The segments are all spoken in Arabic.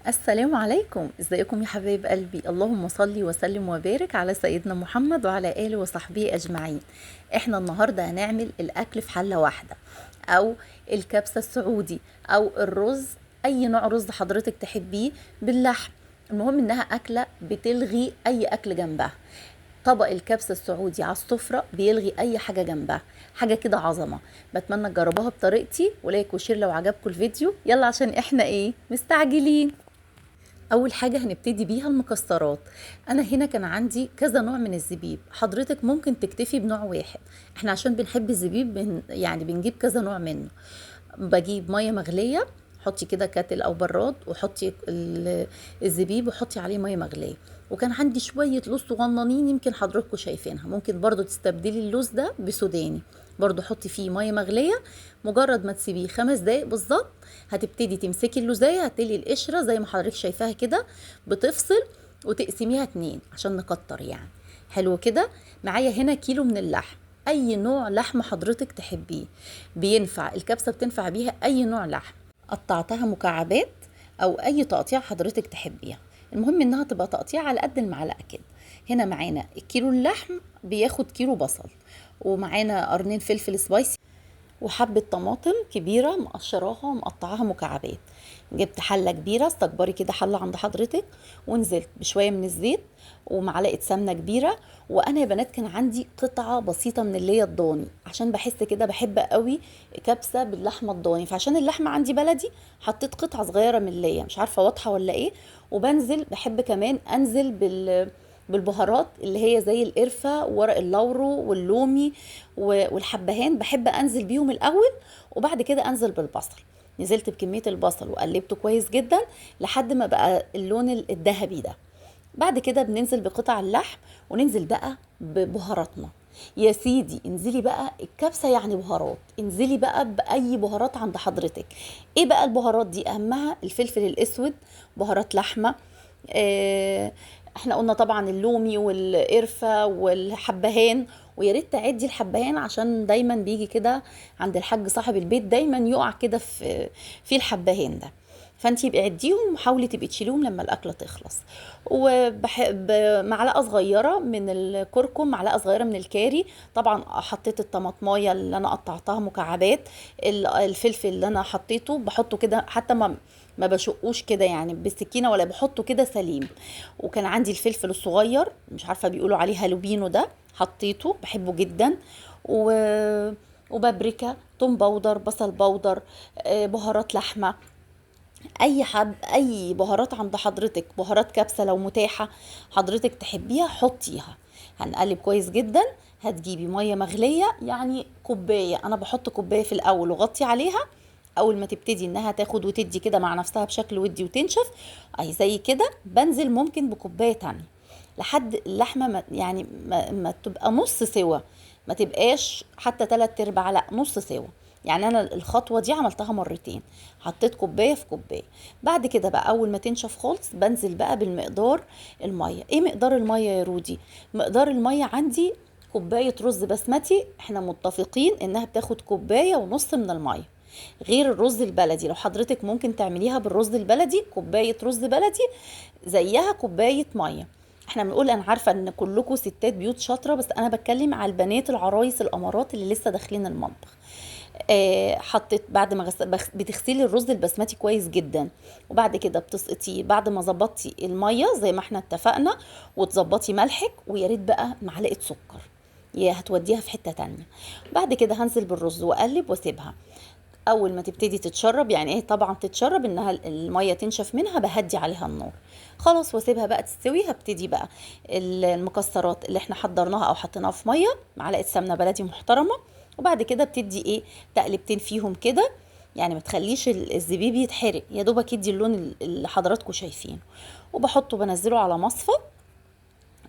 السلام عليكم، ازيكم يا حبايب قلبي؟ اللهم صل وسلم وبارك على سيدنا محمد وعلى آله وصحبه أجمعين. احنا النهاردة هنعمل الأكل في حلة واحدة، أو الكبسة السعودي، أو الرز، أي نوع رز حضرتك تحبيه باللحم. المهم إنها أكلة بتلغي أي أكل جنبها. طبق الكبسة السعودي على السفرة بيلغي أي حاجة جنبها، حاجة كده عظمة. بتمنى تجربوها بطريقتي، ولايك وشير لو عجبكم الفيديو. يلا عشان احنا مستعجلين. اول حاجه هنبتدي بيها المكسرات. انا هنا كان عندي كذا نوع من الزبيب، حضرتك ممكن تكتفي بنوع واحد. احنا عشان بنحب الزبيب بنجيب كذا نوع منه. بجيب ميه مغليه، حطي كده كاتل او براد، وحطي الزبيب وحطي عليه ميه مغليه. وكان عندي شويه لوز صغننين، يمكن حضراتكم شايفينها، ممكن برضو تستبدلي اللوز ده بسوداني. برضو حطي فيه ميه مغليه. مجرد ما تسيبيه 5 دقايق بالظبط، هتبتدي تمسكي اللوزايه، هتلي القشره زي ما حضرتك شايفاها كده، بتفصل، وتقسميها 2 عشان نكتر يعني. حلو كده. معايا هنا كيلو من اللحم، اي نوع لحم حضرتك تحبيه بينفع. الكبسه بتنفع بيها اي نوع لحم. قطعتها مكعبات او اي تقطيع حضرتك تحبيها، المهم انها تبقى تقطيع على قد المعلقه كده. هنا معانا الكيلو اللحم بياخد كيلو بصل، ومعانا قرنين فلفل سبايسي، وحبة طماطم كبيرة مقشراها ومقطعاها مكعبات. جبت حلة كبيرة، استكبري كده حلة عند حضرتك، ونزلت بشوية من الزيت ومعلقة سمنة كبيرة. وانا يا بنات كان عندي قطعة بسيطة من اللي هي الضاني، عشان بحس كده بحب قوي كبسة باللحمة الضاني، فعشان اللحمة عندي بلدي حطيت قطعة صغيرة من اللي هي، مش عارفة واضحة ولا ايه. وبنزل بحب كمان انزل بالبهارات اللي هي زي القرفة وورق اللورو واللومي والحبهان، بحب انزل بيهم الاول، وبعد كده انزل بالبصل. نزلت بكمية البصل وقلبته كويس جدا لحد ما بقى اللون الذهبي ده. بعد كده بننزل بقطع اللحم، وننزل بقى ببهاراتنا. يا سيدي انزلي بقى، الكبسة يعني بهارات، انزلي بقى بأي بهارات عند حضرتك. ايه بقى البهارات دي؟ اهمها الفلفل الاسود، بهارات لحمة. اه احنا قلنا طبعا اللومي والقرفة والحبهان. ويا ريت تعدي الحبهان، عشان دايما بيجي كده عند الحاج صاحب البيت دايما يقع كده في الحبهان ده. فانتي يبقى عديهم، وحاولي تبقي تشيليهم لما الاكله تخلص. وبحب معلقه صغيره من الكركم، معلقه صغيره من الكاري. طبعا حطيت الطماطمايه اللي انا قطعتها مكعبات. الفلفل اللي انا حطيته بحطه كده، حتى ما بشقوش كده يعني بالسكينه، ولا بحطه كده سليم. وكان عندي الفلفل الصغير، مش عارفه بيقولوا عليه هالوبينو ده، حطيته بحبه جدا. و وبابريكا، توم باودر، بصل باودر، بهارات لحمه. اي بهارات عند حضرتك، بهارات كبسة لو متاحة حضرتك تحبيها حطيها. هنقلب كويس جدا. هتجيبي مية مغلية، يعني كوباية، انا بحط كوباية في الاول وغطي عليها. اول ما تبتدي انها تاخد وتدي كده مع نفسها بشكل ودي وتنشف، اهي زي كده، بنزل ممكن بكوباية تانية لحد اللحمة ما تبقى نص سوا. ما تبقاش حتى 3/4، لا نص سوا. يعني انا الخطوه دي عملتها مرتين، حطيت كوبايه في كوبايه. بعد كده بقى اول ما تنشف خالص بنزل بقى بالمقدار. الميه ايه مقدار الميه يا رودي؟ مقدار الميه عندي كوبايه رز بسمتي، احنا متفقين انها بتاخد كوبايه ونص من الميه. غير الرز البلدي، لو حضرتك ممكن تعمليها بالرز البلدي، كوبايه رز بلدي زيها كوبايه ميه. احنا بنقول، انا عارفه ان كلكم ستات بيوت شاطره، بس انا بتكلم على البنات العرايس الامارات اللي لسه داخلين المطبخ. حطيت بعد ما بتغسلي الرز البسمتي كويس جدا، وبعد كده بتسقطيه بعد ما ظبطتي الميه زي ما احنا اتفقنا، وتظبطي ملحك، ويا ريت بقى معلقه سكر، يا هتوديها في حته تانية. بعد كده هنزل بالرز واقلب واسيبها. اول ما تبتدي تتشرب، يعني ايه طبعا تتشرب، انها الميه تنشف منها، بهدي عليها النار خلاص واسيبها بقى تستوي. هبتدي بقى المكسرات اللي احنا حضرناها او حطيناها في ميه، معلقه سمنه بلدي محترمه. وبعد كده بتدي تقلبتين فيهم كده، يعني ما تخليش الزبيب يتحرق، يا دوبك يدي اللون اللي حضراتكم شايفينه. وبحطه بنزله على مصفى،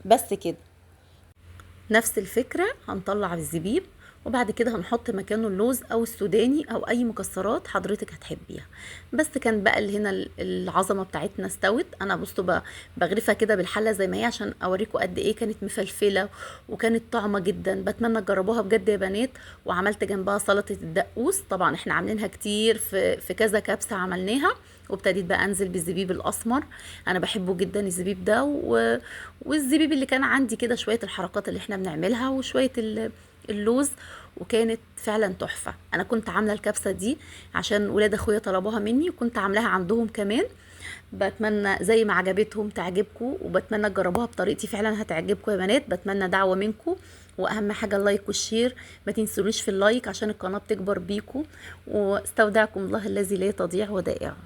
بس كده. نفس الفكرة هنطلع الزبيب، وبعد كده هنحط مكانه اللوز او السوداني او اي مكسرات حضرتك هتحبيها. بس كان بقى اللي هنا العظمه بتاعتنا استوت. انا بصوا بغرفها كده بالحله زي ما هي، عشان اوريكم قد ايه كانت مفلفله وكانت طعمه جدا. بتمنى تجربوها بجد يا بنات. وعملت جنبها سلطه الدقوس، طبعا احنا عاملينها كتير في كذا كبسه عملناها، وابتديت بقى انزل بالزبيب الاسمر، انا بحبه جدا الزبيب ده والزبيب اللي كان عندي كده شويه الحركات اللي احنا بنعملها وشويه اللوز، وكانت فعلا تحفه. انا كنت عامله الكبسه دي عشان ولاد اخويا طلبوها مني، وكنت عاملاها عندهم كمان. بتمنى زي ما عجبتهم تعجبكم، وبتمنى تجربوها بطريقتي، فعلا هتعجبكم يا بنات. بتمنى دعوة منكم، واهم حاجة اللايك والشير، ما تنسونيش في اللايك عشان القناة بتكبر بيكم. واستودعكم الله الذي لا تضيع ودائعه.